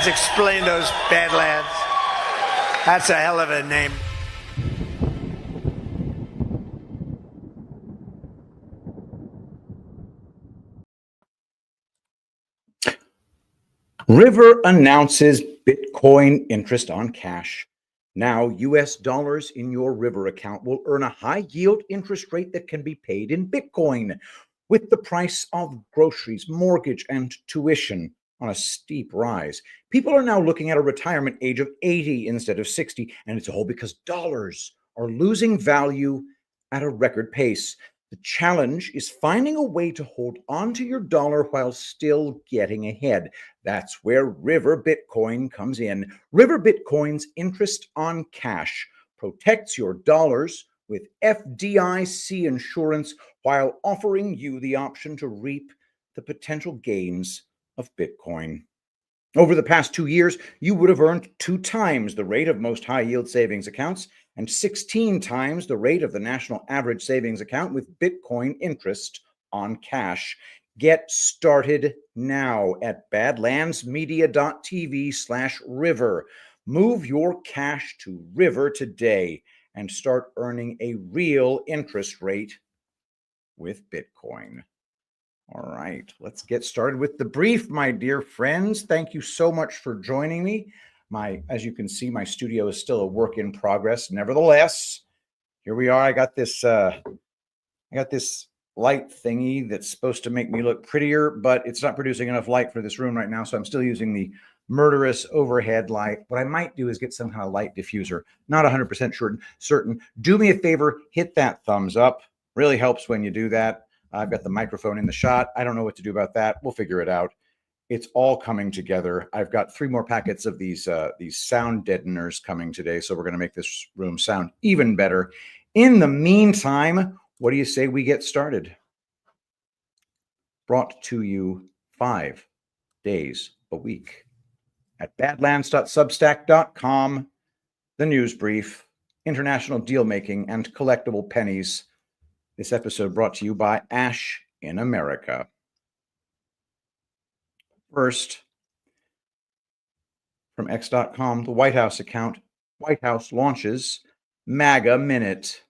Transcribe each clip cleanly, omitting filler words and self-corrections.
explain those Badlands. That's a hell of a name. River announces Bitcoin interest on cash. Now, US dollars in your River account will earn a high yield interest rate that can be paid in Bitcoin. With the price of groceries, mortgage, and tuition on a steep rise, people are now looking at a retirement age of 80 instead of 60, and it's all because dollars are losing value at a record pace. The challenge is finding a way to hold onto your dollar while still getting ahead. That's where River Bitcoin comes in. River Bitcoin's interest on cash protects your dollars with FDIC insurance while offering you the option to reap the potential gains of Bitcoin. Over the past 2 years, you would have earned 2 times the rate of most high-yield savings accounts and 16 times the rate of the national average savings account with Bitcoin interest on cash. Get started now at badlandsmedia.tv/river. Move your cash to River today and start earning a real interest rate with Bitcoin. All right, let's get started with the brief, my dear friends. Thank you so much for joining me. As you can see, my studio is still a work in progress. Nevertheless, here we are. I got this light thingy that's supposed to make me look prettier, but it's not producing enough light for this room right now, so I'm still using the murderous overhead light. What I might do is get some kind of light diffuser. Not 100% certain. Do me a favor, hit that thumbs up. Really helps when you do that. I've got the microphone in the shot. I don't know what to do about that. We'll figure it out. It's all coming together. I've got 3 more packets of these sound deadeners coming today, so we're going to make this room sound even better. In the meantime, what do you say we get started? Brought to you 5 days a week at badlands.substack.com, the news brief, international deal making, and collectible pennies. This episode brought to you by Ash in America. First, from X.com, the White House account. White House launches MAGA Minute.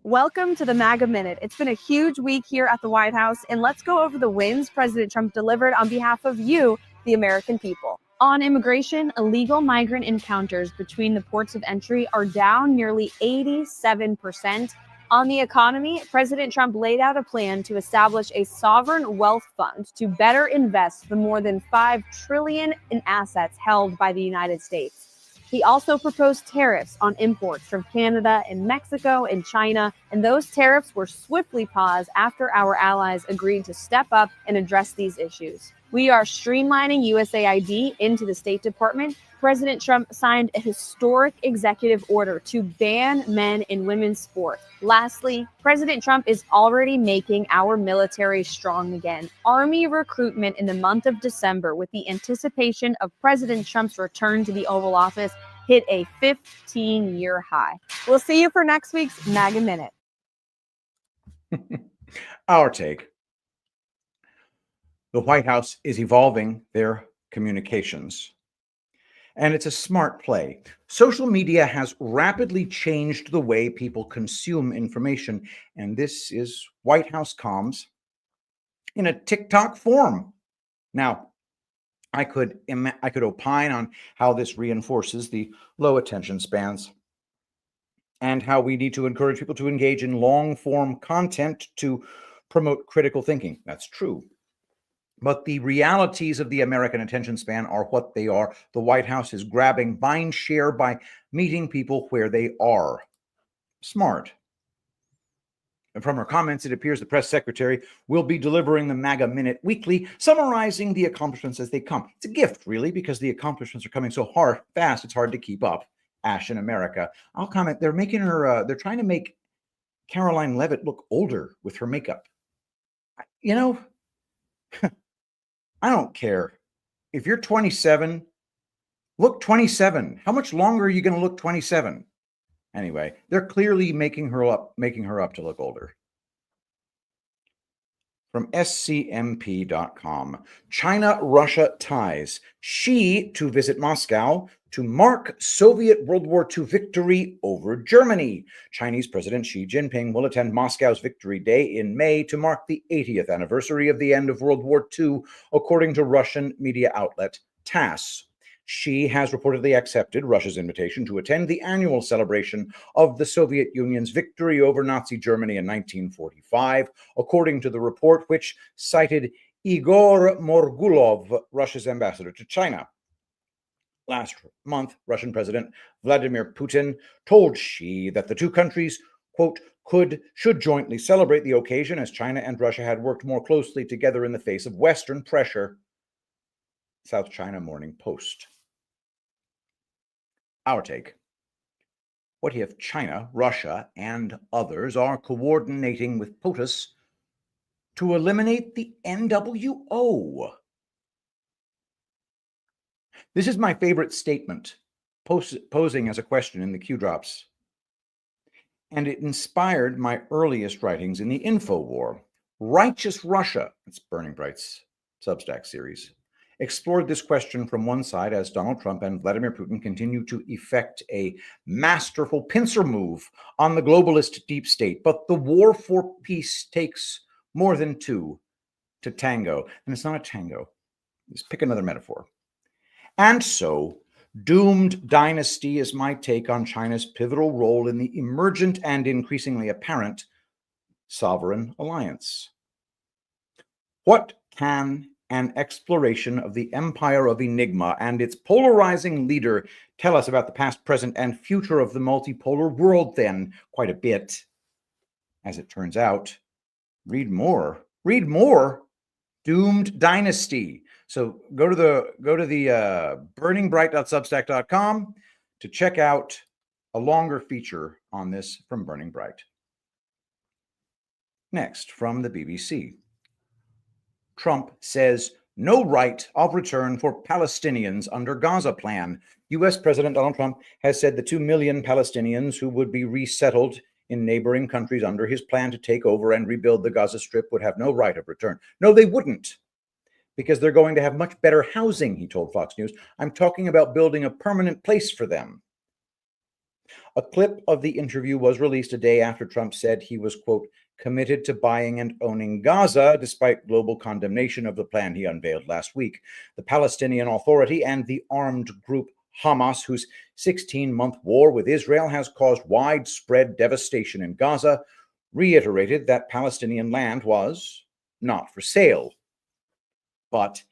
Welcome to the MAGA Minute. It's been a huge week here at the White House, and let's go over the wins President Trump delivered on behalf of you, the American people. On immigration, illegal migrant encounters between the ports of entry are down nearly 87%. On the economy, President Trump laid out a plan to establish a sovereign wealth fund to better invest the more than $5 trillion in assets held by the United States. He also proposed tariffs on imports from Canada and Mexico and China, and those tariffs were swiftly paused after our allies agreed to step up and address these issues. We are streamlining USAID into the State Department. President Trump signed a historic executive order to ban men in women's sport. Lastly, President Trump is already making our military strong again. Army recruitment in the month of December, with the anticipation of President Trump's return to the Oval Office, hit a 15-year high. We'll see you for next week's MAGA Minute. Our take. The White House is evolving their communications. And it's a smart play. Social media has rapidly changed the way people consume information. And this is White House comms in a TikTok form. Now, I could opine on how this reinforces the low attention spans and how we need to encourage people to engage in long-form content to promote critical thinking. That's true. But the realities of the American attention span are what they are. The White House is grabbing mind share by meeting people where they are. Smart. And from her comments, it appears the press secretary will be delivering the MAGA Minute weekly, summarizing the accomplishments as they come. It's a gift, really, because the accomplishments are coming so fast, it's hard to keep up. Ash in America. I'll comment, they're making her, they're trying to make Caroline Leavitt look older with her makeup. You know, I don't care. If you're 27, look 27. How much longer are you going to look 27? Anyway, they're clearly making her up to look older. from scmp.com. China-Russia ties. Xi to visit Moscow to mark Soviet World War II victory over Germany. Chinese President Xi Jinping will attend Moscow's Victory Day in May to mark the 80th anniversary of the end of World War II, according to Russian media outlet TASS. Xi has reportedly accepted Russia's invitation to attend the annual celebration of the Soviet Union's victory over Nazi Germany in 1945, according to the report, which cited Igor Morgulov, Russia's ambassador to China. Last month, Russian President Vladimir Putin told Xi that the two countries, quote, should jointly celebrate the occasion as China and Russia had worked more closely together in the face of Western pressure. South China Morning Post. Our take. What if China, Russia, and others are coordinating with POTUS to eliminate the NWO? This is my favorite statement, posing as a question in the Q drops. And it inspired my earliest writings in the InfoWar. Righteous Russia, it's Burning Bright's Substack series, explored this question from one side as Donald Trump and Vladimir Putin continue to effect a masterful pincer move on the globalist deep state. But the war for peace takes more than two to tango. And it's not a tango. Just pick another metaphor. And so, Doomed Dynasty is my take on China's pivotal role in the emergent and increasingly apparent sovereign alliance. What can an exploration of the empire of Enigma and its polarizing leader tell us about the past, present, and future of the multipolar world, then? Quite a bit. As it turns out, read more. Read more. Doomed Dynasty. So go to the burningbright.substack.com to check out a longer feature on this from Burning Bright. Next, from the BBC. Trump says no right of return for Palestinians under Gaza plan. U.S. President Donald Trump has said the 2 million Palestinians who would be resettled in neighboring countries under his plan to take over and rebuild the Gaza Strip would have no right of return. No, they wouldn't, because they're going to have much better housing, he told Fox News. I'm talking about building a permanent place for them. A clip of the interview was released a day after Trump said he was, quote, committed to buying and owning Gaza, despite global condemnation of the plan he unveiled last week. The Palestinian Authority and the armed group Hamas, whose 16-month war with Israel has caused widespread devastation in Gaza, reiterated that Palestinian land was not for sale. But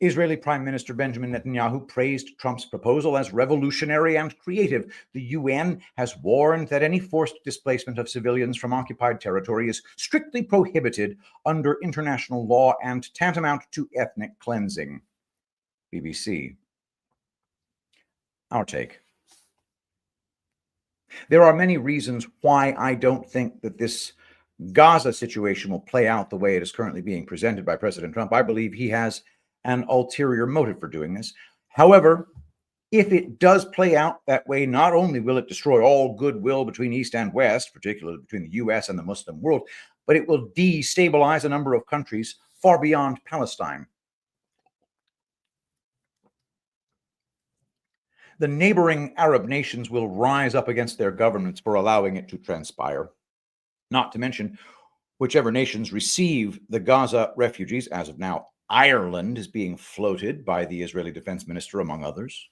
Israeli Prime Minister Benjamin Netanyahu praised Trump's proposal as revolutionary and creative. The UN has warned that any forced displacement of civilians from occupied territory is strictly prohibited under international law and tantamount to ethnic cleansing. BBC. Our take. There are many reasons why I don't think that this Gaza situation will play out the way it is currently being presented by President Trump. I believe he has an ulterior motive for doing this. However, if it does play out that way, not only will it destroy all goodwill between East and West, particularly between the U.S. and the Muslim world, but it will destabilize a number of countries far beyond Palestine. The neighboring Arab nations will rise up against their governments for allowing it to transpire. Not to mention, whichever nations receive the Gaza refugees, as of now, Ireland is being floated by the Israeli defense minister, among others.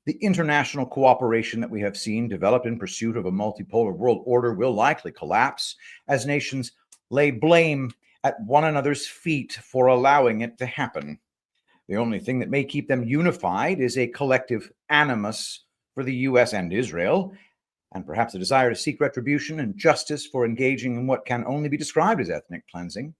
The international cooperation that we have seen develop in pursuit of a multipolar world order will likely collapse as nations lay blame at one another's feet for allowing it to happen. The only thing that may keep them unified is a collective animus for the U.S. and Israel, and perhaps a desire to seek retribution and justice for engaging in what can only be described as ethnic cleansing.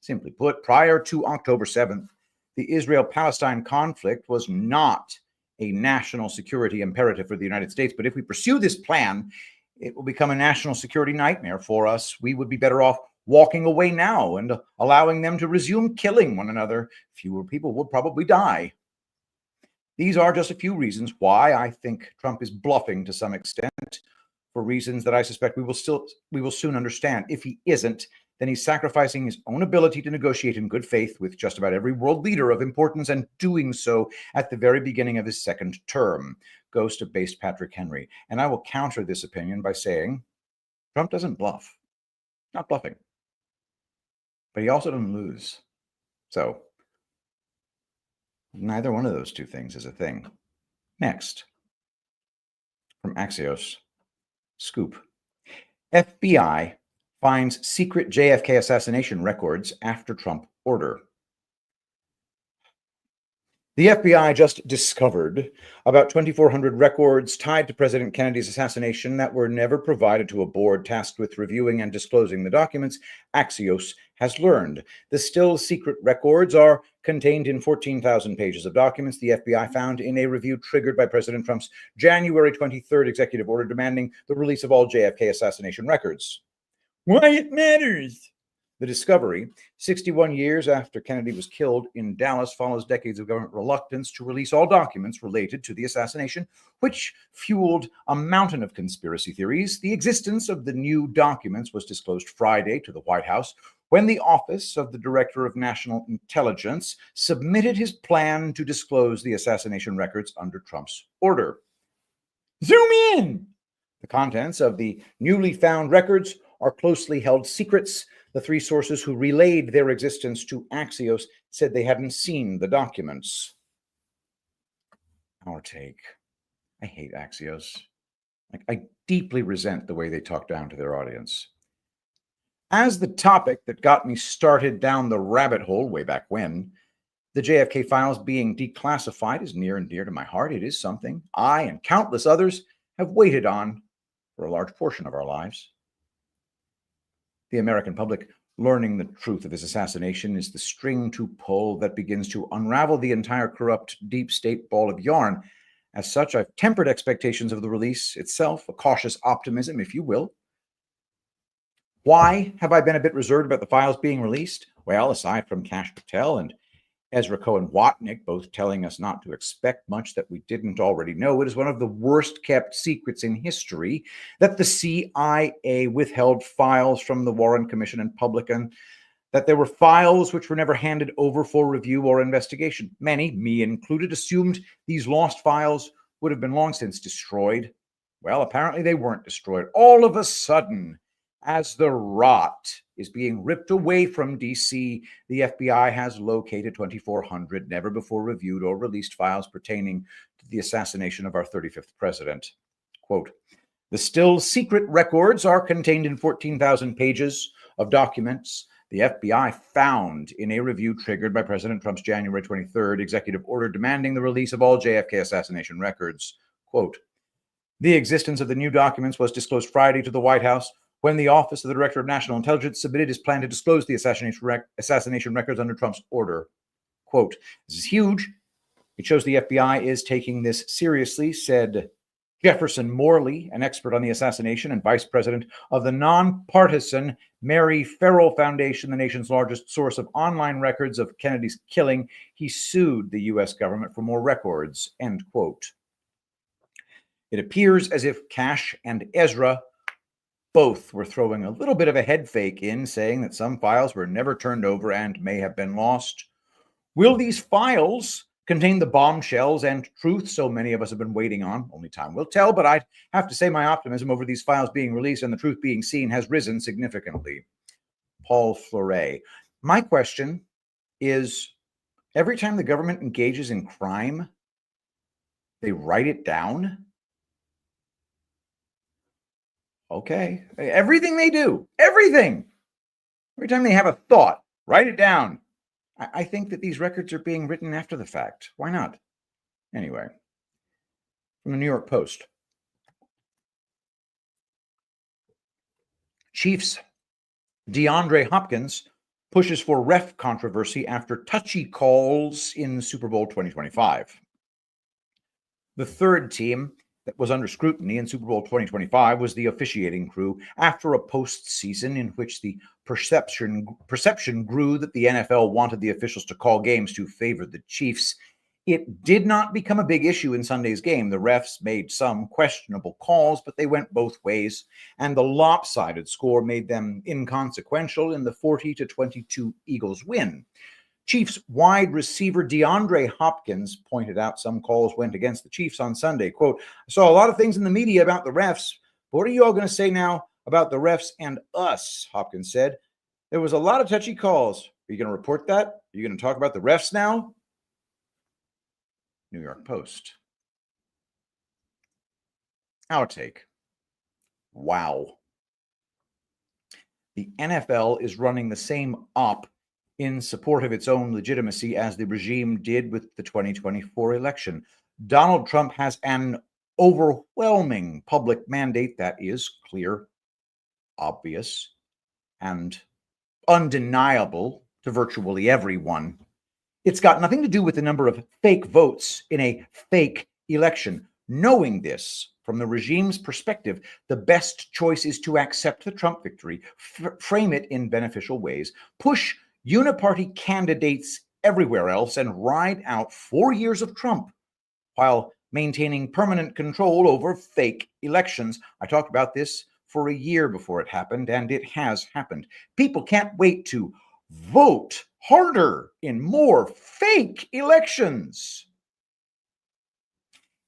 Simply put, prior to October 7th, the Israel-Palestine conflict was not a national security imperative for the United States. But if we pursue this plan, it will become a national security nightmare for us. We would be better off walking away now and allowing them to resume killing one another. Fewer people would probably die. These are just a few reasons why I think Trump is bluffing to some extent, for reasons that I suspect we will soon understand. If he isn't, then he's sacrificing his own ability to negotiate in good faith with just about every world leader of importance, and doing so at the very beginning of his second term. Ghost-based Patrick Henry. And I will counter this opinion by saying Trump doesn't bluff. Not bluffing. But he also doesn't lose. So neither one of those two things is a thing. Next, from Axios, Scoop. FBI finds secret JFK assassination records after Trump order. The FBI just discovered about 2,400 records tied to President Kennedy's assassination that were never provided to a board tasked with reviewing and disclosing the documents, Axios has learned. The still secret records are contained in 14,000 pages of documents the FBI found in a review triggered by President Trump's January 23rd executive order demanding the release of all JFK assassination records. Why it matters. The discovery, 61 years after Kennedy was killed in Dallas, follows decades of government reluctance to release all documents related to the assassination, which fueled a mountain of conspiracy theories. The existence of the new documents was disclosed Friday to the White House when the Office of the Director of National Intelligence submitted his plan to disclose the assassination records under Trump's order. Zoom in! The contents of the newly found records are closely held secrets. The three sources who relayed their existence to Axios said they hadn't seen the documents. Our take. I hate Axios. I deeply resent the way they talk down to their audience. As the topic that got me started down the rabbit hole way back when, the JFK files being declassified is near and dear to my heart. It is something I and countless others have waited on for a large portion of our lives. The American public learning the truth of his assassination is the string to pull that begins to unravel the entire corrupt deep state ball of yarn. As such, I've tempered expectations of the release itself, a cautious optimism, if you will. Why have I been a bit reserved about the files being released? Well, aside from Kash Patel and Ezra Cohen Watnick both telling us not to expect much that we didn't already know, it is one of the worst kept secrets in history that the CIA withheld files from the Warren Commission in public, and that there were files which were never handed over for review or investigation. Many, me included, assumed these lost files would have been long since destroyed. Well, apparently they weren't destroyed. All of a sudden, as the rot is being ripped away from D.C., the FBI has located 2,400 never before reviewed or released files pertaining to the assassination of our 35th president. Quote, the still secret records are contained in 14,000 pages of documents the FBI found in a review triggered by President Trump's January 23rd executive order demanding the release of all JFK assassination records. Quote, the existence of the new documents was disclosed Friday to the White House when the Office of the Director of National Intelligence submitted his plan to disclose the assassination records under Trump's order. Quote, this is huge. It shows the FBI is taking this seriously, said Jefferson Morley, an expert on the assassination and vice president of the nonpartisan Mary Farrell Foundation, the nation's largest source of online records of Kennedy's killing. He sued the U.S. government for more records, end quote. It appears as if Kash and Ezra both were throwing a little bit of a head fake in, saying that some files were never turned over and may have been lost. Will these files contain the bombshells and truth so many of us have been waiting on? Only time will tell, but I'd have to say my optimism over these files being released and the truth being seen has risen significantly. Paul Fleuret. My question is, every time the government engages in crime, they write it down? Okay. Everything they do, everything. Every time they have a thought, write it down. I think that these records are being written after the fact. Why not? Anyway, from the New York Post. Chiefs DeAndre Hopkins pushes for ref controversy after touchy calls in Super Bowl 2025. The third team that was under scrutiny in Super Bowl 2025 was the officiating crew after a postseason in which the perception grew that the NFL wanted the officials to call games to favor the Chiefs. It did not become a big issue in Sunday's game. The refs made some questionable calls, but they went both ways, and the lopsided score made them inconsequential in the 40-22 Eagles win. Chiefs wide receiver DeAndre Hopkins pointed out some calls went against the Chiefs on Sunday. Quote, I saw a lot of things in the media about the refs, but what are you all going to say now about the refs and us? Hopkins said. There was a lot of touchy calls. Are you going to report that? Are you going to talk about the refs now? New York Post. Our take. Wow. The NFL is running the same op in support of its own legitimacy as the regime did with the 2024 election. Donald Trump has an overwhelming public mandate that is clear, obvious, and undeniable to virtually everyone. It's got nothing to do with the number of fake votes in a fake election. Knowing this, from the regime's perspective, the best choice is to accept the Trump victory, frame it in beneficial ways, push uniparty candidates everywhere else, and ride out 4 years of Trump while maintaining permanent control over fake elections. I talked about this for a year before it happened, and it has happened. People can't wait to vote harder in more fake elections.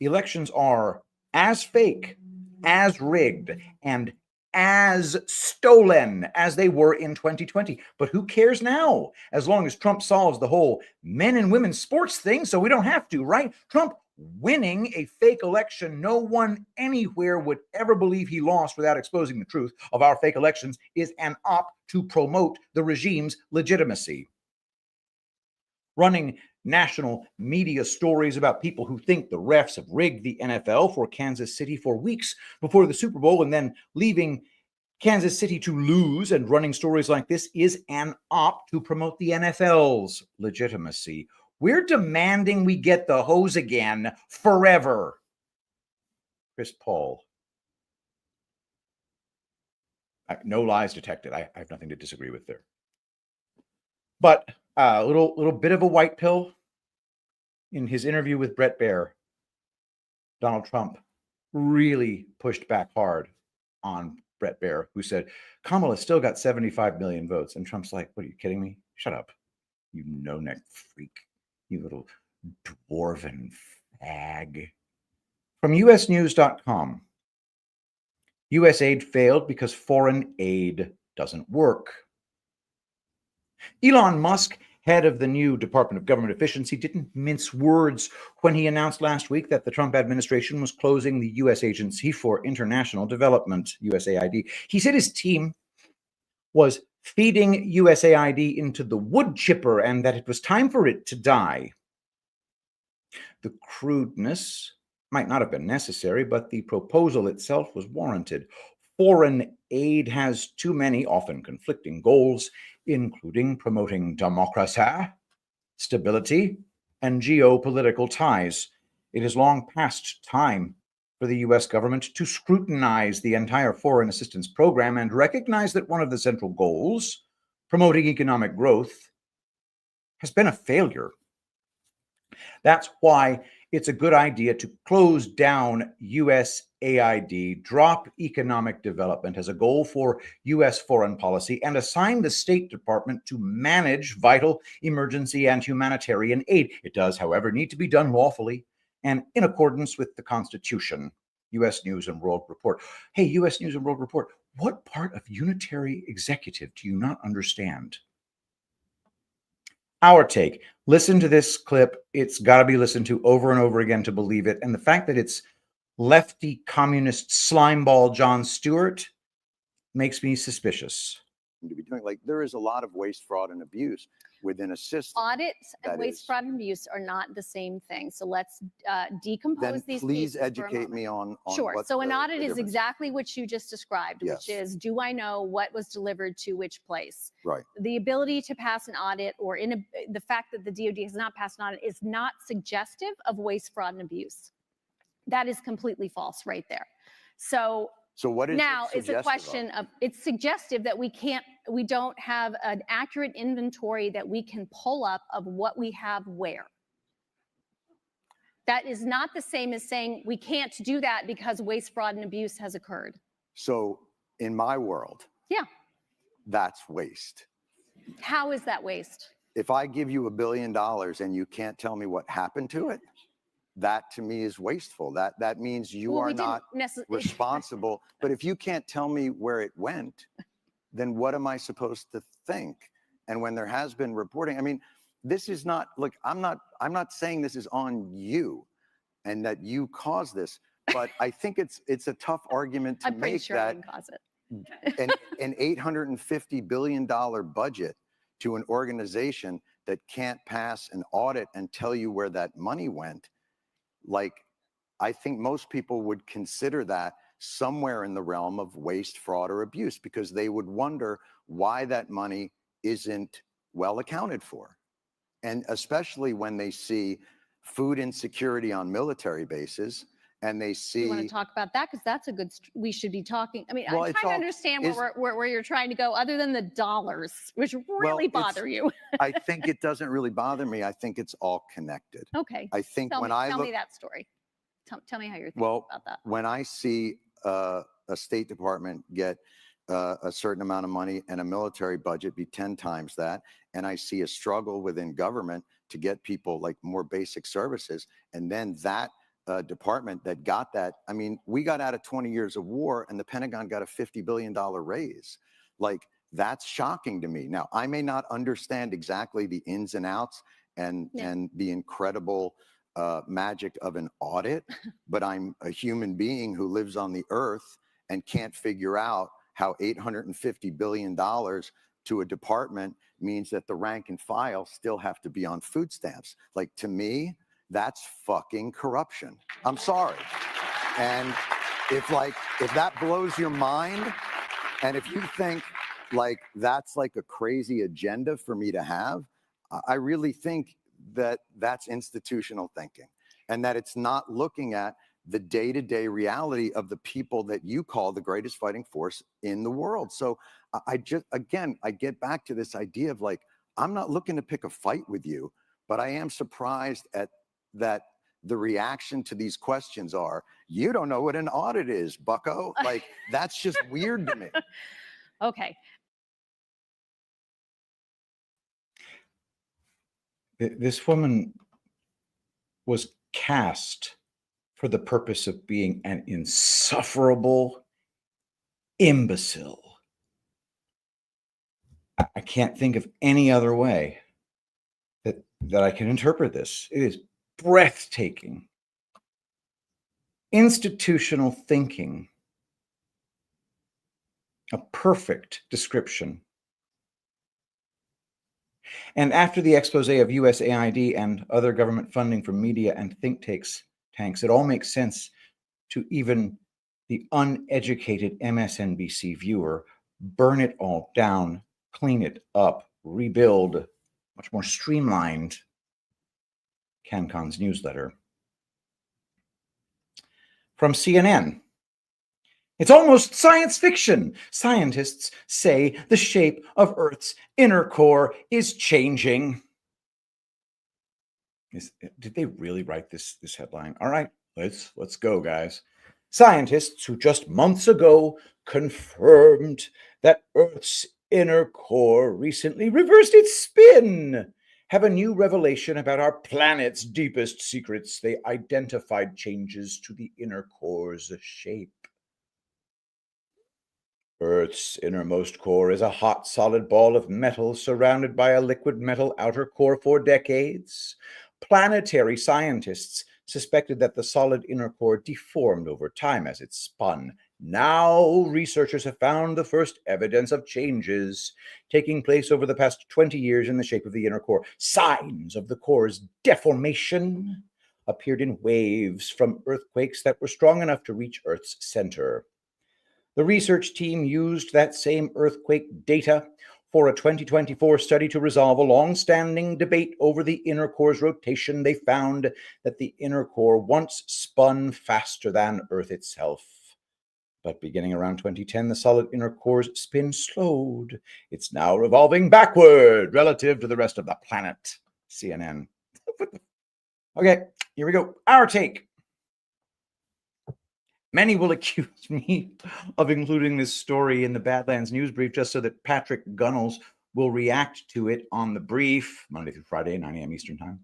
Elections are as fake, as rigged, and as stolen as they were in 2020. But who cares now? As long as Trump solves the whole men and women sports thing, so we don't have to, right? Trump winning a fake election no one anywhere would ever believe he lost without exposing the truth of our fake elections is an op to promote the regime's legitimacy. Running national media stories about people who think the refs have rigged the NFL for Kansas City for weeks before the Super Bowl and then leaving Kansas City to lose, and running stories like this is an op to promote the NFL's legitimacy. We're demanding we get the hose again forever. Chris Paul. No lies detected. I have nothing to disagree with there. But a little bit of a white pill. In his interview with Bret Baier, Donald Trump really pushed back hard on Bret Baier, who said, Kamala still got 75 million votes. And Trump's like, what, are you kidding me? Shut up, you no-neck freak, you little dwarven fag. From usnews.com, U.S. aid failed because foreign aid doesn't work. Elon Musk, head of the new Department of Government Efficiency, didn't mince words when he announced last week that the Trump administration was closing the U.S. Agency for International Development, USAID. He said his team was feeding USAID into the wood chipper and that it was time for it to die. The crudeness might not have been necessary, but the proposal itself was warranted. Foreign aid has too many, often conflicting goals, including promoting democracy, stability, and geopolitical ties. It is long past time for the U.S. government to scrutinize the entire foreign assistance program and recognize that one of the central goals, promoting economic growth, has been a failure. That's why it's a good idea to close down USAID, drop economic development as a goal for U.S. foreign policy, and assign the State Department to manage vital emergency and humanitarian aid. It does, however, need to be done lawfully and in accordance with the Constitution. U.S. News and World Report. Hey, U.S. News and World Report, what part of unitary executive do you not understand? Our take. Listen to this clip. It's got to be listened to over and over again to believe it. And the fact that it's lefty communist slimeball Jon Stewart makes me suspicious. To be doing, like, there is a lot of waste, fraud, and abuse within a system. Audits and waste, fraud, and abuse are not the same thing. So let's decompose these. Please educate me on sure. So an audit is difference. exactly what you just described, Yes. which is, do I know what was delivered to which place? Right. The ability to pass an audit, or the fact that the DoD has not passed an audit, is not suggestive of waste, fraud, and abuse. That is completely false right there. So what is now it's a question of, it's suggestive that we don't have an accurate inventory that we can pull up of what we have where. That is not the same as saying we can't do that because waste, fraud, and abuse has occurred. So in my world, Yeah. that's waste. How is that waste? If I give you $1 billion and you can't tell me what happened to it, that to me is wasteful. That means you Well, are we didn't not necessarily. responsible. But if you can't tell me where it went, then what am I supposed to think? And when there has been reporting, I mean, this is not, look, I'm not saying this is on you and that you caused this, but I think it's a tough argument to I'm pretty make sure I that didn't cause it. an $850 billion budget to an organization that can't pass an audit and tell you where that money went. Like, I think most people would consider that somewhere in the realm of waste, fraud, or abuse, because they would wonder why that money isn't well accounted for. And especially when they see food insecurity on military bases and they see. You want to talk about that? Because that's a good, we should be talking. I mean, Well, I'm it's trying to all- understand is- where you're trying to go, other than the dollars, which really bother you. I think it doesn't really bother me. I think it's all connected. Okay. I think Tell when me, I tell look, me that story. Tell me how you're thinking well, about that. when I see a State Department get a certain amount of money and a military budget be 10 times that, and I see a struggle within government to get people like more basic services, and then that department that got that, I mean, we got out of 20 years of war and the Pentagon got a $50 billion raise. Like, that's shocking to me. Now, I may not understand exactly the ins and outs and the incredible magic of an audit, but I'm a human being who lives on the earth and can't figure out how $850 billion to a department means that the rank and file still have to be on food stamps. Like, to me, that's fucking corruption. I'm sorry. And if that blows your mind, and if you think like that's like a crazy agenda for me to have, I really think that that's institutional thinking, and that it's not looking at the day-to-day reality of the people that you call the greatest fighting force in the world. So I get back to this idea of like, I'm not looking to pick a fight with you, but I am surprised at that the reaction to these questions are, you don't know what an audit is, bucko. Like, that's just weird to me. Okay. This woman was cast for the purpose of being an insufferable imbecile. I can't think of any other way that I can interpret this. It is breathtaking. Institutional thinking. A perfect description. And after the expose of USAID and other government funding from media and think tanks, it all makes sense to even the uneducated MSNBC viewer. Burn it all down, clean it up, rebuild. Much more streamlined. CanCon's newsletter. From CNN. It's almost science fiction. Scientists say the shape of Earth's inner core is changing. Did they really write this headline? All right, let's go, guys. Scientists who just months ago confirmed that Earth's inner core recently reversed its spin have a new revelation about our planet's deepest secrets. They identified changes to the inner core's shape. Earth's innermost core is a hot, solid ball of metal surrounded by a liquid metal outer core for decades. Planetary scientists suspected that the solid inner core deformed over time as it spun. Now, researchers have found the first evidence of changes taking place over the past 20 years in the shape of the inner core. Signs of the core's deformation appeared in waves from earthquakes that were strong enough to reach Earth's center. The research team used that same earthquake data for a 2024 study to resolve a long-standing debate over the inner core's rotation. They found that the inner core once spun faster than Earth itself. But beginning around 2010, the solid inner core's spin slowed. It's now revolving backward relative to the rest of the planet. CNN. Okay, Here we go. Our take. Many will accuse me of including this story in the Badlands News Brief just so that Patrick Gunnels will react to it on the brief Monday through Friday, 9 a.m. Eastern Time.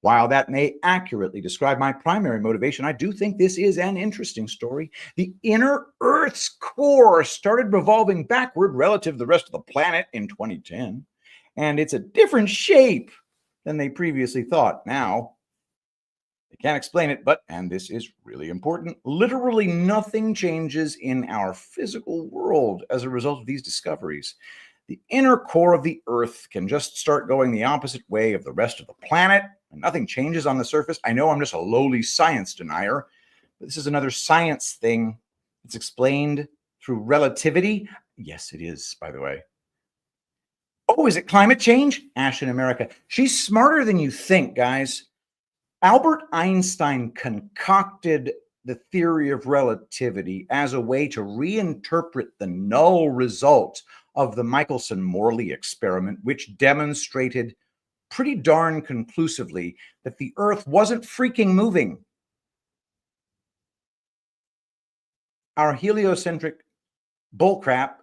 While that may accurately describe my primary motivation, I do think this is an interesting story. The inner Earth's core started revolving backward relative to the rest of the planet in 2010, and it's a different shape than they previously thought. Now, they can't explain it, but, and this is really important, literally nothing changes in our physical world as a result of these discoveries. The inner core of the Earth can just start going the opposite way of the rest of the planet, and nothing changes on the surface. I know I'm just a lowly science denier, but this is another science thing. It's explained through relativity. Yes, it is, by the way. Oh, is it climate change? Ash in America. She's smarter than you think, guys. Albert Einstein concocted the theory of relativity as a way to reinterpret the null result of the Michelson-Morley experiment, which demonstrated pretty darn conclusively that the Earth wasn't freaking moving. Our heliocentric bullcrap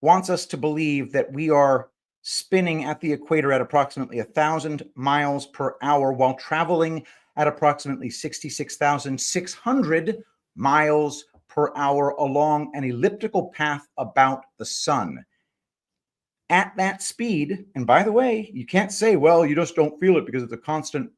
wants us to believe that we are spinning at the equator at approximately 1,000 miles per hour while traveling at approximately 66,600 miles per hour along an elliptical path about the sun. At that speed, and by the way, you can't say, well, you just don't feel it because it's a constant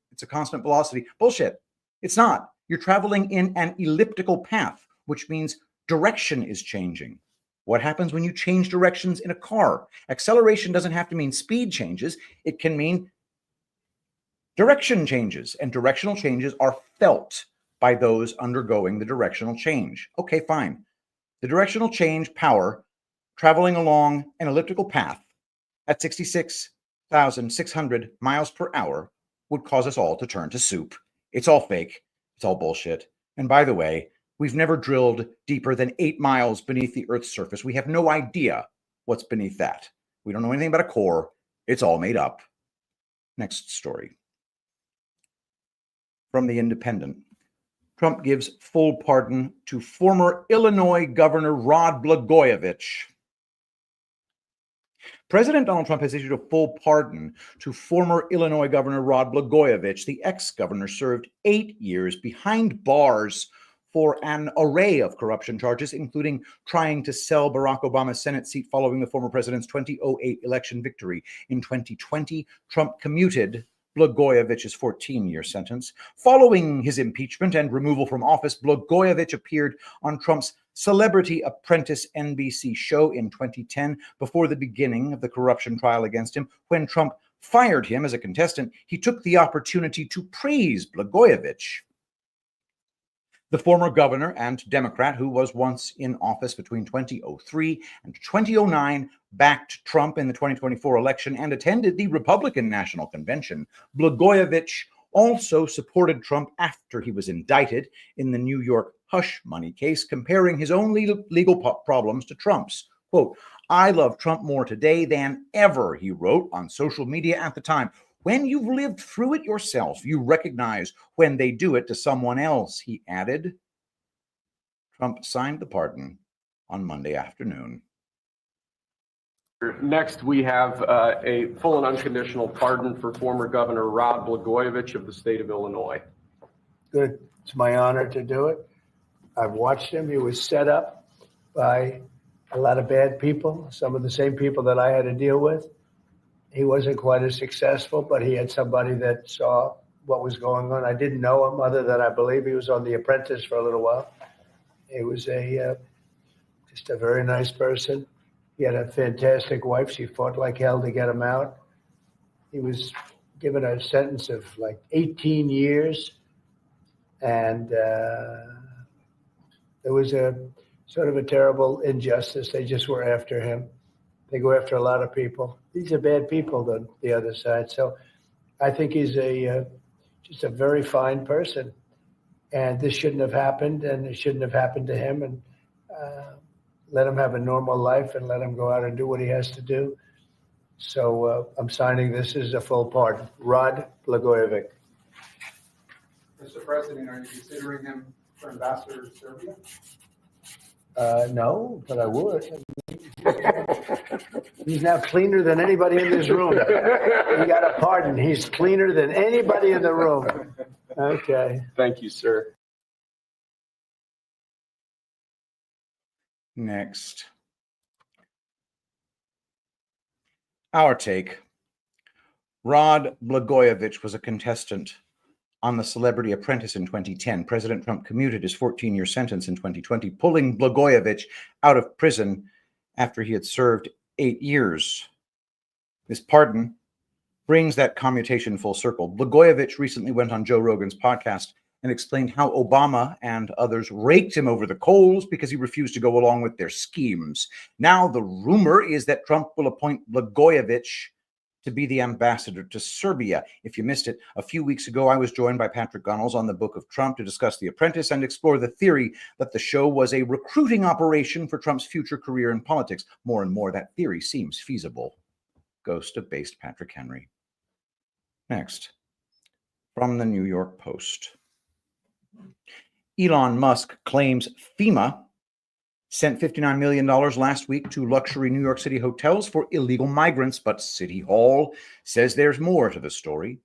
velocity. Bullshit. It's not. You're traveling in an elliptical path, which means direction is changing. What happens when you change directions in a car? Acceleration doesn't have to mean speed changes. It can mean direction changes, and directional changes are felt by those undergoing the directional change. Okay, fine. The directional change power traveling along an elliptical path at 66,600 miles per hour would cause us all to turn to soup. It's all fake. It's all bullshit. And by the way, we've never drilled deeper than 8 miles beneath the Earth's surface. We have no idea what's beneath that. We don't know anything about a core. It's all made up. Next story. From The Independent. Trump gives full pardon to former Illinois Governor Rod Blagojevich. President Donald Trump has issued a full pardon to former Illinois Governor Rod Blagojevich. The ex-governor served 8 years behind bars for an array of corruption charges, including trying to sell Barack Obama's Senate seat following the former president's 2008 election victory. In 2020, Trump commuted Blagojevich's 14-year sentence. Following his impeachment and removal from office, Blagojevich appeared on Trump's Celebrity Apprentice NBC show in 2010 before the beginning of the corruption trial against him. When Trump fired him as a contestant, he took the opportunity to praise Blagojevich. The former governor and Democrat, who was once in office between 2003 and 2009, backed Trump in the 2024 election and attended the Republican National Convention. Blagojevich also supported Trump after he was indicted in the New York hush money case, comparing his own legal problems to Trump's. Quote, "I love Trump more today than ever," he wrote on social media at the time. "When you've lived through it yourself, you recognize when they do it to someone else," he added. Trump signed the pardon on Monday afternoon. Next, we have a full and unconditional pardon for former Governor Rod Blagojevich of the state of Illinois. Good. It's my honor to do it. I've watched him. He was set up by a lot of bad people, some of the same people that I had to deal with. He wasn't quite as successful, but he had somebody that saw what was going on. I didn't know him other than I believe he was on The Apprentice for a little while. He was just a very nice person. He had a fantastic wife. She fought like hell to get him out. He was given a sentence of like 18 years. And there was a sort of a terrible injustice. They just were after him. They go after a lot of people. These are bad people on the other side. So I think he's just a very fine person. And this shouldn't have happened, and it shouldn't have happened to him. And let him have a normal life and let him go out and do what he has to do. So I'm signing this as a full pardon. Rod Blagojevich. Mr. President, are you considering him for ambassador to Serbia? No, but I would. He's now cleaner than anybody in this room. You got a pardon. He's cleaner than anybody in the room. Okay. Thank you, sir. Next. Our take. Rod Blagojevich was a contestant on The Celebrity Apprentice in 2010. President Trump commuted his 14-year sentence in 2020, pulling Blagojevich out of prison after he had served 8 years. This pardon brings that commutation full circle. Blagojevich recently went on Joe Rogan's podcast and explained how Obama and others raked him over the coals because he refused to go along with their schemes. Now the rumor is that Trump will appoint Blagojevich to be the ambassador to Serbia. If you missed it, a few weeks ago, I was joined by Patrick Gunnels on the Book of Trump to discuss The Apprentice and explore the theory that the show was a recruiting operation for Trump's future career in politics. More and more, that theory seems feasible. Ghost of based Patrick Henry. Next, from the New York Post. Elon Musk claims FEMA sent $59 million last week to luxury New York City hotels for illegal migrants, but City Hall says there's more to the story.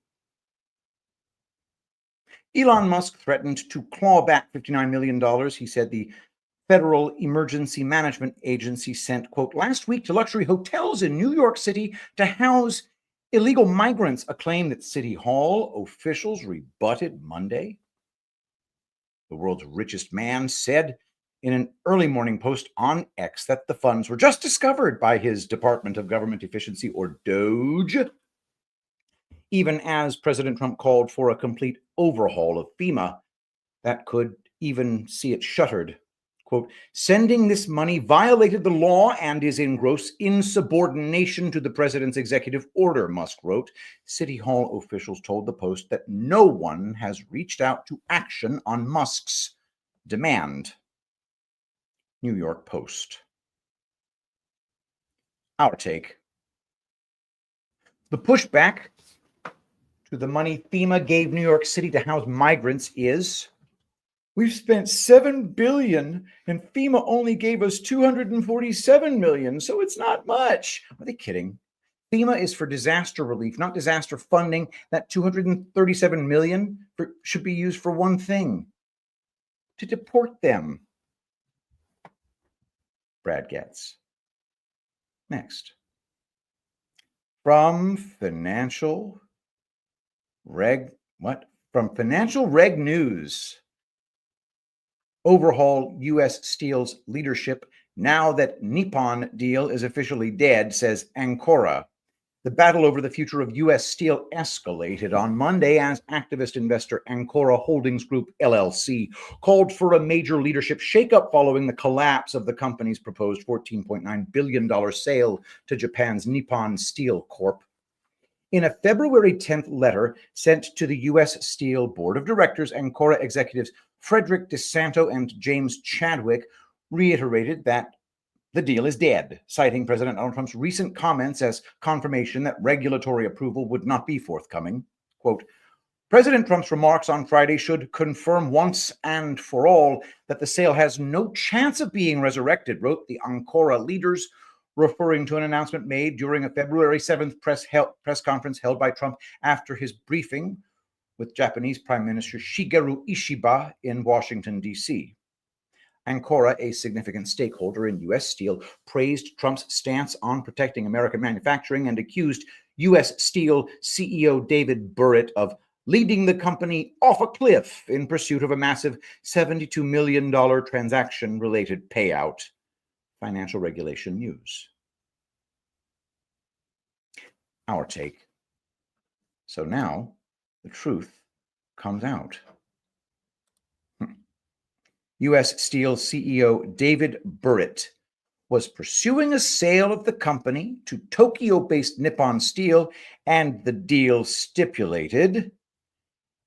Elon Musk threatened to claw back $59 million. He said the Federal Emergency Management Agency sent, quote, last week to luxury hotels in New York City to house illegal migrants, a claim that City Hall officials rebutted Monday. The world's richest man said in an early morning post on X that the funds were just discovered by his Department of Government Efficiency, or DOGE, even as President Trump called for a complete overhaul of FEMA that could even see it shuttered. Quote, sending this money violated the law and is in gross insubordination to the president's executive order, Musk wrote. City Hall officials told the Post that no one has reached out to action on Musk's demand. New York Post. Our take. The pushback to the money FEMA gave New York City to house migrants is, we've spent $7 billion and FEMA only gave us $247 million, so it's not much. Are they kidding? FEMA is for disaster relief, not disaster funding. That $237 million should be used for one thing, to deport them. Brad Getz. Next. From Financial Reg News. Overhaul U.S. Steel's leadership now that Nippon deal is officially dead, says Ancora. The battle over the future of U.S. Steel escalated on Monday as activist investor Ancora Holdings Group, LLC, called for a major leadership shakeup following the collapse of the company's proposed $14.9 billion sale to Japan's Nippon Steel Corp. In a February 10th letter sent to the U.S. Steel Board of Directors, Ancora executives Frederick DeSanto and James Chadwick reiterated that the deal is dead, citing President Donald Trump's recent comments as confirmation that regulatory approval would not be forthcoming. Quote, President Trump's remarks on Friday should confirm once and for all that the sale has no chance of being resurrected, wrote the Ancora leaders, referring to an announcement made during a February 7th press conference held by Trump after his briefing with Japanese Prime Minister Shigeru Ishiba in Washington, D.C. Ancora, a significant stakeholder in U.S. Steel, praised Trump's stance on protecting American manufacturing and accused U.S. Steel CEO David Burritt of leading the company off a cliff in pursuit of a massive $72 million transaction-related payout. Financial Regulation News. Our take. So now the truth comes out. U.S. Steel CEO David Burritt was pursuing a sale of the company to Tokyo-based Nippon Steel, and the deal stipulated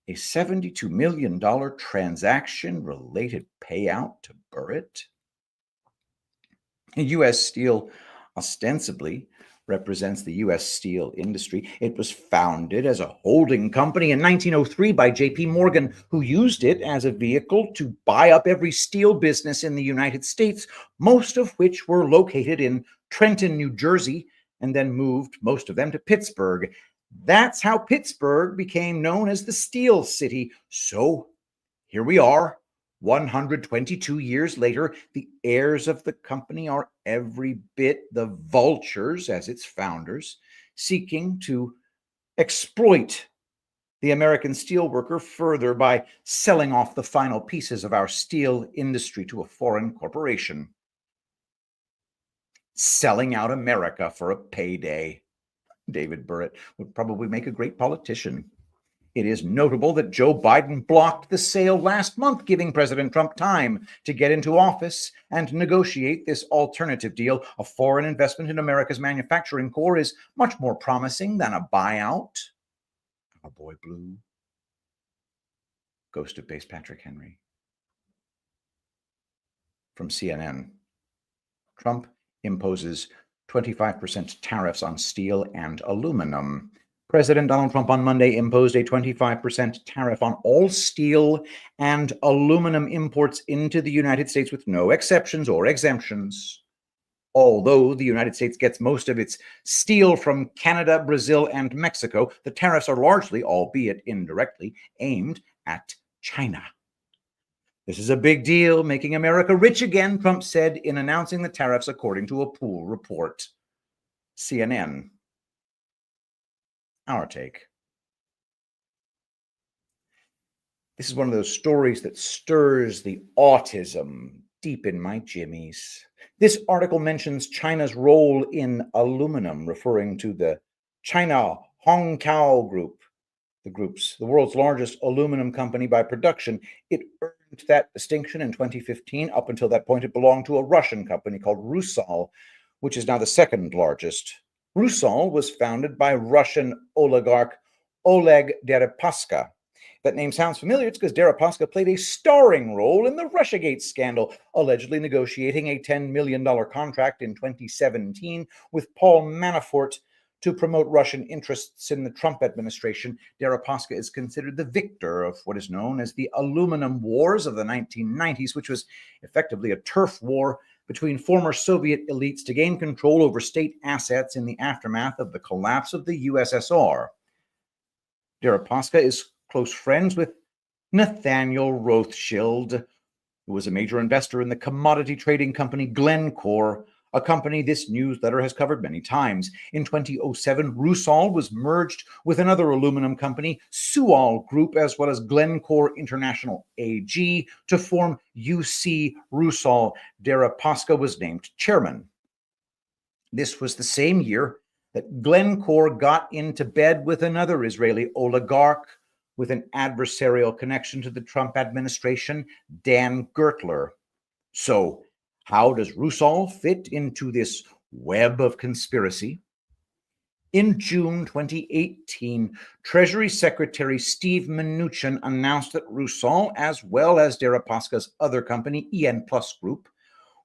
a $72 million transaction-related payout to Burritt. U.S. Steel ostensibly represents the U.S. steel industry. It was founded as a holding company in 1903 by J.P. Morgan, who used it as a vehicle to buy up every steel business in the United States, most of which were located in Trenton, New Jersey, and then moved most of them to Pittsburgh. That's how Pittsburgh became known as the Steel City. So here we are, 122 years later. The heirs of the company are every bit the vultures as its founders, seeking to exploit the American steelworker further by selling off the final pieces of our steel industry to a foreign corporation. Selling out America for a payday. David Burritt would probably make a great politician. It is notable that Joe Biden blocked the sale last month, giving President Trump time to get into office and negotiate this alternative deal. A foreign investment in America's manufacturing core is much more promising than a buyout. Our boy Blue. Ghost of Base Patrick Henry. From CNN. Trump imposes 25% tariffs on steel and aluminum. President Donald Trump on Monday imposed a 25% tariff on all steel and aluminum imports into the United States with no exceptions or exemptions. Although the United States gets most of its steel from Canada, Brazil, and Mexico, the tariffs are largely, albeit indirectly, aimed at China. This is a big deal, making America rich again, Trump said in announcing the tariffs, according to a pool report. CNN. Our take. This is one of those stories that stirs the autism deep in my jimmies. This article mentions China's role in aluminum, referring to the China Hongqiao Group. The world's largest aluminum company by production. It earned that distinction in 2015. Up until that point, it belonged to a Russian company called Rusal, which is now the second largest. Rusal was founded by Russian oligarch Oleg Deripaska. That name sounds familiar. It's because Deripaska played a starring role in the Russiagate scandal, allegedly negotiating a $10 million contract in 2017 with Paul Manafort to promote Russian interests in the Trump administration. Deripaska is considered the victor of what is known as the Aluminum Wars of the 1990s, which was effectively a turf war between former Soviet elites to gain control over state assets in the aftermath of the collapse of the USSR. Deripaska is close friends with Nathaniel Rothschild, who was a major investor in the commodity trading company Glencore, a company this newsletter has covered many times. In 2007, Rusal was merged with another aluminum company, Sual Group, as well as Glencore International AG, to form UC Rusal. Deripaska was named chairman. This was the same year that Glencore got into bed with another Israeli oligarch with an adversarial connection to the Trump administration, Dan Gertler. So, how does Rusal fit into this web of conspiracy? In June 2018, Treasury Secretary Steve Mnuchin announced that Rusal, as well as Deripaska's other company, EN Plus Group,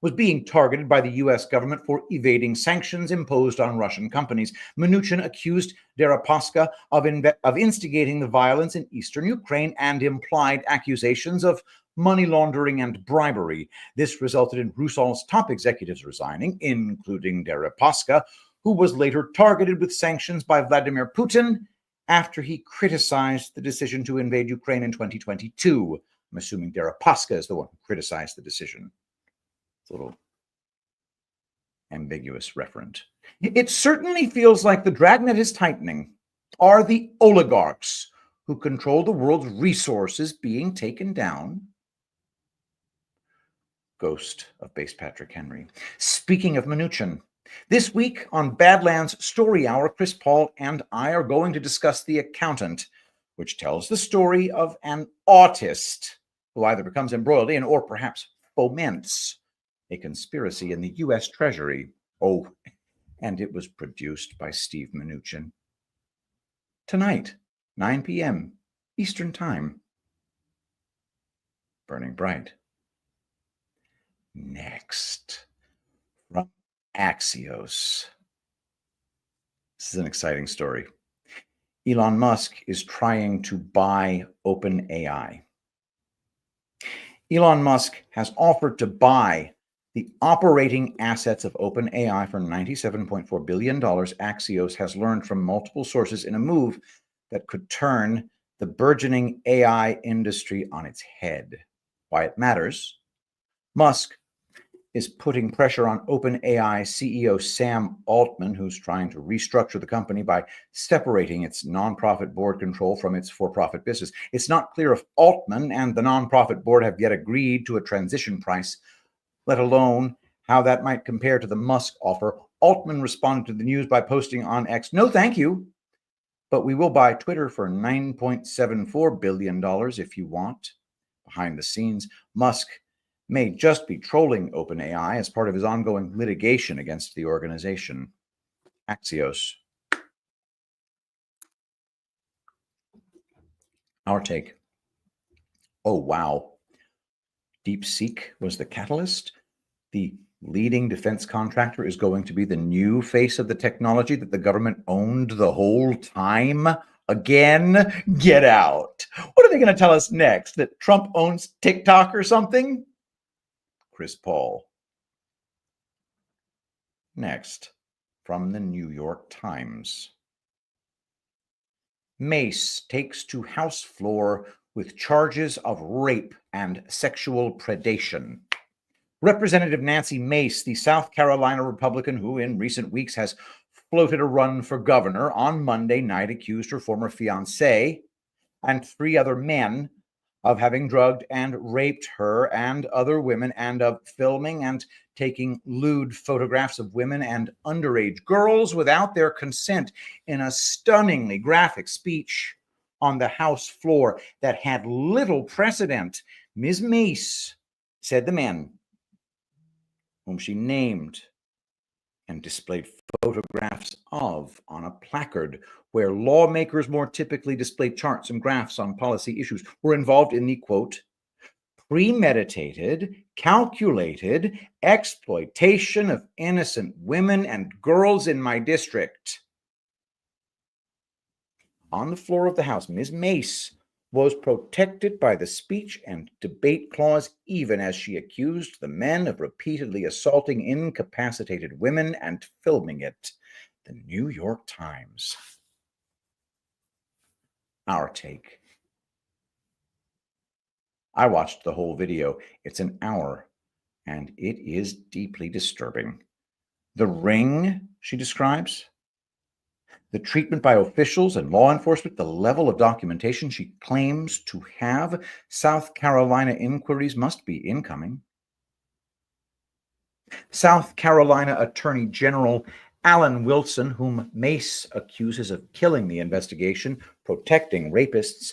was being targeted by the U.S. government for evading sanctions imposed on Russian companies. Mnuchin accused Deripaska of instigating the violence in eastern Ukraine and implied accusations of money laundering and bribery. This resulted in Rusal's top executives resigning, including Deripaska, who was later targeted with sanctions by Vladimir Putin after he criticized the decision to invade Ukraine in 2022. I'm assuming Deripaska is the one who criticized the decision. It's a little ambiguous referent. It certainly feels like the dragnet is tightening. Are the oligarchs who control the world's resources being taken down? Ghost of Base Patrick Henry. Speaking of Mnuchin, this week on Badlands Story Hour, Chris Paul and I are going to discuss The Accountant, which tells the story of an autist who either becomes embroiled in or perhaps foments a conspiracy in the U.S. Treasury. Oh, and it was produced by Steve Mnuchin. Tonight, 9 p.m. Eastern Time. Burning Bright. Next, from Axios. This is an exciting story. Elon Musk is trying to buy OpenAI. Elon Musk has offered to buy the operating assets of OpenAI for $97.4 billion, Axios has learned from multiple sources, in a move that could turn the burgeoning AI industry on its head. Why it matters: Musk is putting pressure on OpenAI CEO Sam Altman, who's trying to restructure the company by separating its nonprofit board control from its for-profit business. It's not clear if Altman and the nonprofit board have yet agreed to a transition price, let alone how that might compare to the Musk offer. Altman responded to the news by posting on X, "No, thank you, but we will buy Twitter for $9.74 billion if you want." Behind the scenes, Musk may just be trolling OpenAI as part of his ongoing litigation against the organization. Axios. Our take. Oh, wow. DeepSeek was the catalyst. The leading defense contractor is going to be the new face of the technology that the government owned the whole time. Again, get out. What are they going to tell us next? That Trump owns TikTok or something? Chris Paul. Next, from the New York Times. Mace takes to House floor with charges of rape and sexual predation. Representative Nancy Mace, the South Carolina Republican who in recent weeks has floated a run for governor, on Monday night accused her former fiancé and 3 other men of having drugged and raped her and other women, and of filming and taking lewd photographs of women and underage girls without their consent, in a stunningly graphic speech on the House floor that had little precedent. Ms. Mace said the men, whom she named and displayed photographs of on a placard where lawmakers more typically display charts and graphs on policy issues, were involved in the, quote, premeditated, calculated exploitation of innocent women and girls in my district. On the floor of the House, Ms. Mace was protected by the speech and debate clause, even as she accused the men of repeatedly assaulting incapacitated women and filming it. The New York Times. Our take. I watched the whole video. It's an hour, and it is deeply disturbing. The ring, she describes, the treatment by officials and law enforcement, the level of documentation she claims to have. South Carolina inquiries must be incoming. South Carolina Attorney General Alan Wilson, whom Mace accuses of killing the investigation, protecting rapists,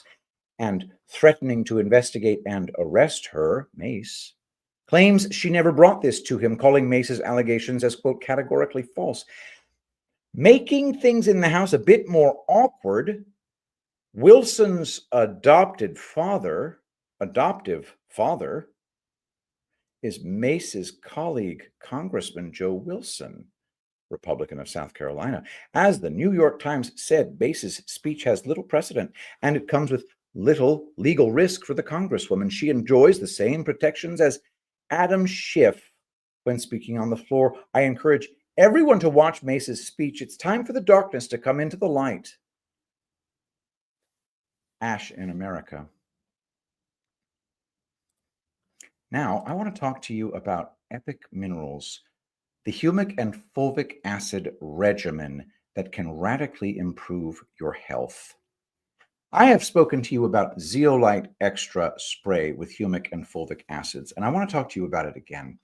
and threatening to investigate and arrest her, Mace, claims she never brought this to him, calling Mace's allegations as, quote, categorically false. Making things in the House a bit more awkward, Wilson's adoptive father, is Mace's colleague, Congressman Joe Wilson, Republican of South Carolina. As the New York Times said, Mace's speech has little precedent, and it comes with little legal risk for the Congresswoman. She enjoys the same protections as Adam Schiff when speaking on the floor. I encourage everyone to watch Mace's speech. It's time for the darkness to come into the light. Ash in America. Now, I want to talk to you about Epic Minerals, the humic and fulvic acid regimen that can radically improve your health. I have spoken to you about Zeolite Extra Spray with humic and fulvic acids, and I want to talk to you about it again.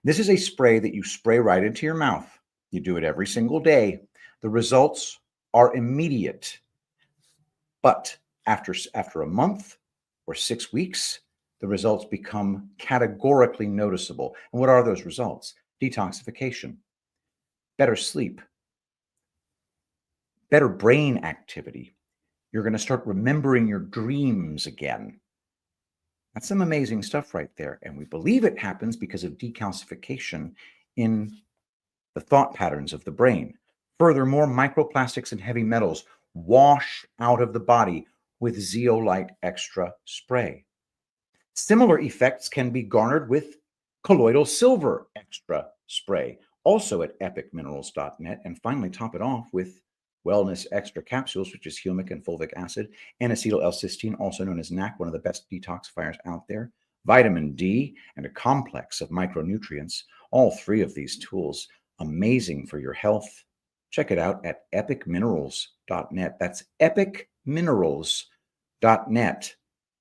This is a spray that you spray right into your mouth. You do it every single day. The results are immediate. But after a month or 6 weeks, the results become categorically noticeable. And what are those results? Detoxification, better sleep, better brain activity. You're going to start remembering your dreams again. That's some amazing stuff right there. And we believe it happens because of decalcification in the thought patterns of the brain. Furthermore, microplastics and heavy metals wash out of the body with Zeolite Extra spray. Similar effects can be garnered with colloidal silver extra spray, also at epicminerals.net. And finally, top it off with Wellness Extra capsules, which is humic and fulvic acid, N-acetyl L-cysteine, also known as NAC, one of the best detoxifiers out there, vitamin D, and a complex of micronutrients. All three of these tools, amazing for your health. Check it out at epicminerals.net. That's epicminerals.net.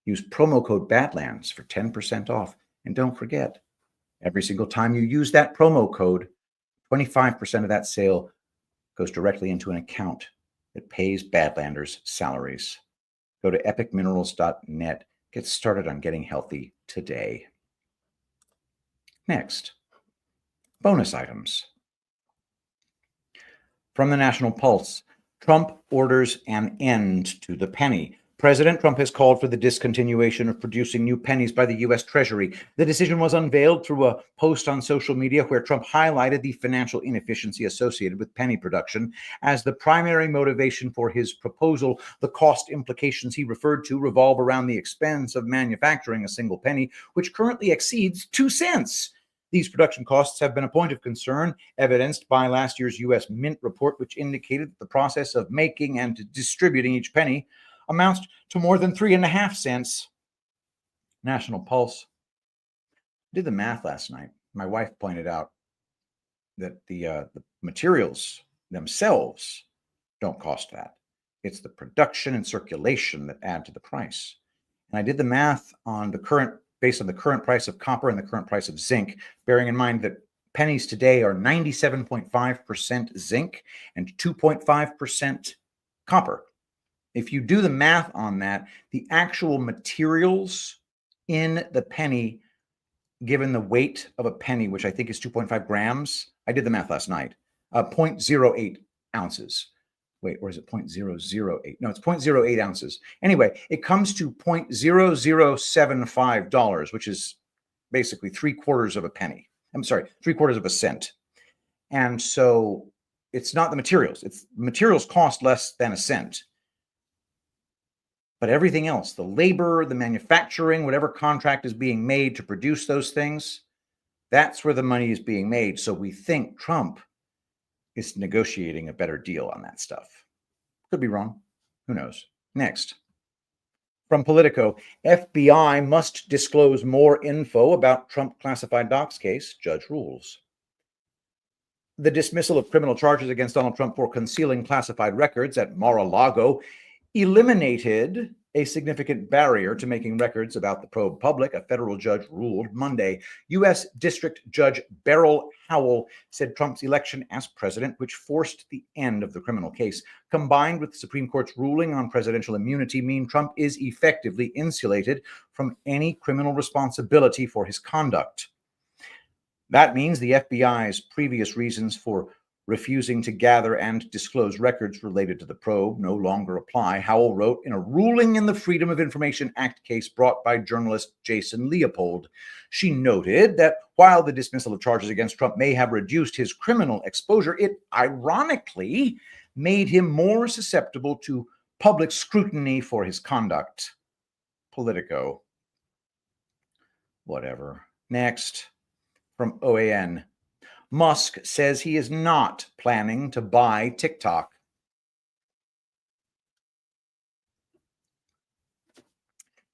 Use promo code BADLANDS for 10% off. And don't forget, every single time you use that promo code, 25% of that sale goes directly into an account that pays Badlanders' salaries. Go to epicminerals.net. Get started on getting healthy today. Next, bonus items. From the National Pulse, Trump orders an end to the penny. President Trump has called for the discontinuation of producing new pennies by the U.S. Treasury. The decision was unveiled through a post on social media where Trump highlighted the financial inefficiency associated with penny production as the primary motivation for his proposal. The cost implications he referred to revolve around the expense of manufacturing a single penny, which currently exceeds 2 cents. These production costs have been a point of concern, evidenced by last year's U.S. Mint report, which indicated that the process of making and distributing each penny amounts to more than 3.5 cents. National Pulse did the math last night. My wife pointed out that the materials themselves don't cost that. It's the production and circulation that add to the price. And I did the math on based on the current price of copper and the current price of zinc, bearing in mind that pennies today are 97.5% zinc and 2.5% copper. If you do the math on that, the actual materials in the penny, given the weight of a penny, which I think is 2.5 grams, I did the math last night, 0.08 ounces. Wait, or is it 0.008? No, it's 0.08 ounces. Anyway, it comes to $0.0075, which is basically 3/4 of a penny. I'm sorry, 3/4 of a cent. And so it's not the materials. Materials cost less than a cent. But everything else, the labor, the manufacturing, whatever contract is being made to produce those things, that's where the money is being made. So we think Trump is negotiating a better deal on that stuff. Could be wrong. Who knows? Next. From Politico, FBI must disclose more info about Trump classified docs case, judge rules. The dismissal of criminal charges against Donald Trump for concealing classified records at Mar-a-Lago eliminated a significant barrier to making records about the probe public, a federal judge ruled Monday. U.S. District Judge Beryl Howell said Trump's election as president, which forced the end of the criminal case, combined with the Supreme Court's ruling on presidential immunity, mean Trump is effectively insulated from any criminal responsibility for his conduct. That means the FBI's previous reasons for refusing to gather and disclose records related to the probe no longer apply, Howell wrote in a ruling in the Freedom of Information Act case brought by journalist Jason Leopold. She noted that while the dismissal of charges against Trump may have reduced his criminal exposure, it ironically made him more susceptible to public scrutiny for his conduct. Politico. Whatever. Next, from OAN. Musk says he is not planning to buy TikTok.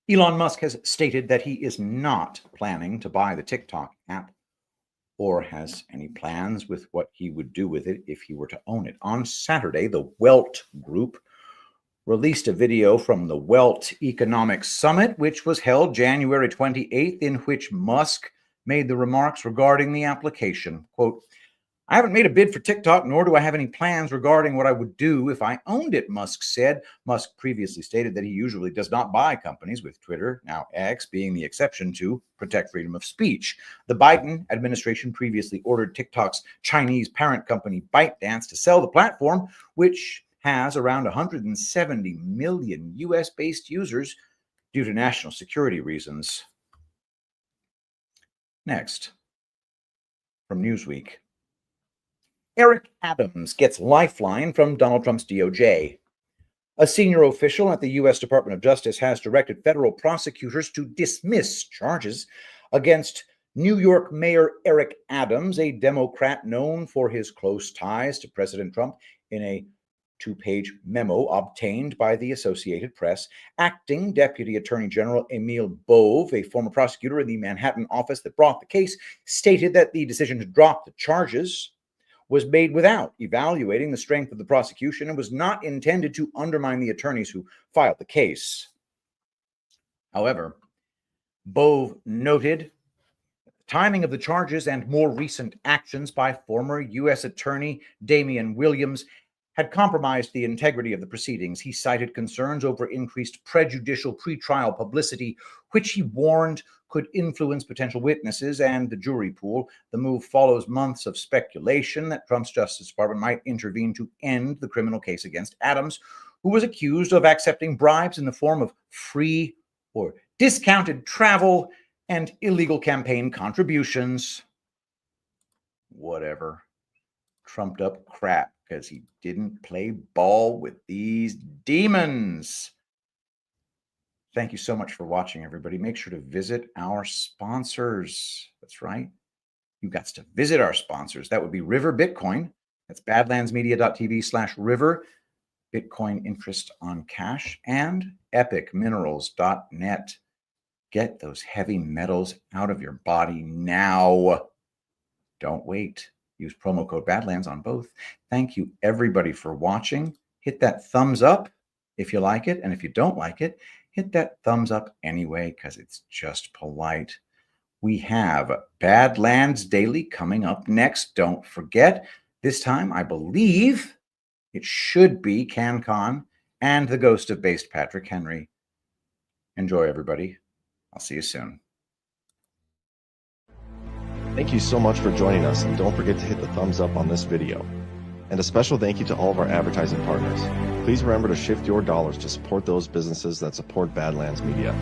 Elon Musk has stated that he is not planning to buy the TikTok app or has any plans with what he would do with it if he were to own it. On Saturday, the Welt Group released a video from the Welt Economic Summit, which was held January 28th, in which Musk made the remarks regarding the application. Quote, "I haven't made a bid for TikTok, nor do I have any plans regarding what I would do if I owned it," Musk said. Musk previously stated that he usually does not buy companies, with Twitter, now X, being the exception to protect freedom of speech. The Biden administration previously ordered TikTok's Chinese parent company ByteDance to sell the platform, which has around 170 million US-based users, due to national security reasons. Next, from Newsweek. Eric Adams gets lifeline from Donald Trump's DOJ. A senior official at the U.S. Department of Justice has directed federal prosecutors to dismiss charges against New York Mayor Eric Adams, a Democrat known for his close ties to President Trump. In a two-page memo obtained by the Associated Press, acting Deputy Attorney General Emil Bove, a former prosecutor in the Manhattan office that brought the case, stated that the decision to drop the charges was made without evaluating the strength of the prosecution and was not intended to undermine the attorneys who filed the case. However, Bove noted the timing of the charges and more recent actions by former U.S. Attorney Damian Williams had compromised the integrity of the proceedings. He cited concerns over increased prejudicial pretrial publicity, which he warned could influence potential witnesses and the jury pool. The move follows months of speculation that Trump's Justice Department might intervene to end the criminal case against Adams, who was accused of accepting bribes in the form of free or discounted travel and illegal campaign contributions. Whatever. Trumped up crap because he didn't play ball with these demons. Thank you so much for watching, everybody. Make sure to visit our sponsors. That's right. You got to visit our sponsors. That would be River Bitcoin. That's badlandsmedia.tv/River. Bitcoin interest on cash, and epicminerals.net. Get those heavy metals out of your body now. Don't wait. Use promo code Badlands on both. Thank you, everybody, for watching. Hit that thumbs up if you like it. And if you don't like it, hit that thumbs up anyway, because it's just polite. We have Badlands Daily coming up next. Don't forget, this time, I believe it should be CanCon and the ghost of based Patrick Henry. Enjoy, everybody. I'll see you soon. Thank you so much for joining us, and don't forget to hit the thumbs up on this video. And a special thank you to all of our advertising partners. Please remember to shift your dollars to support those businesses that support Badlands Media.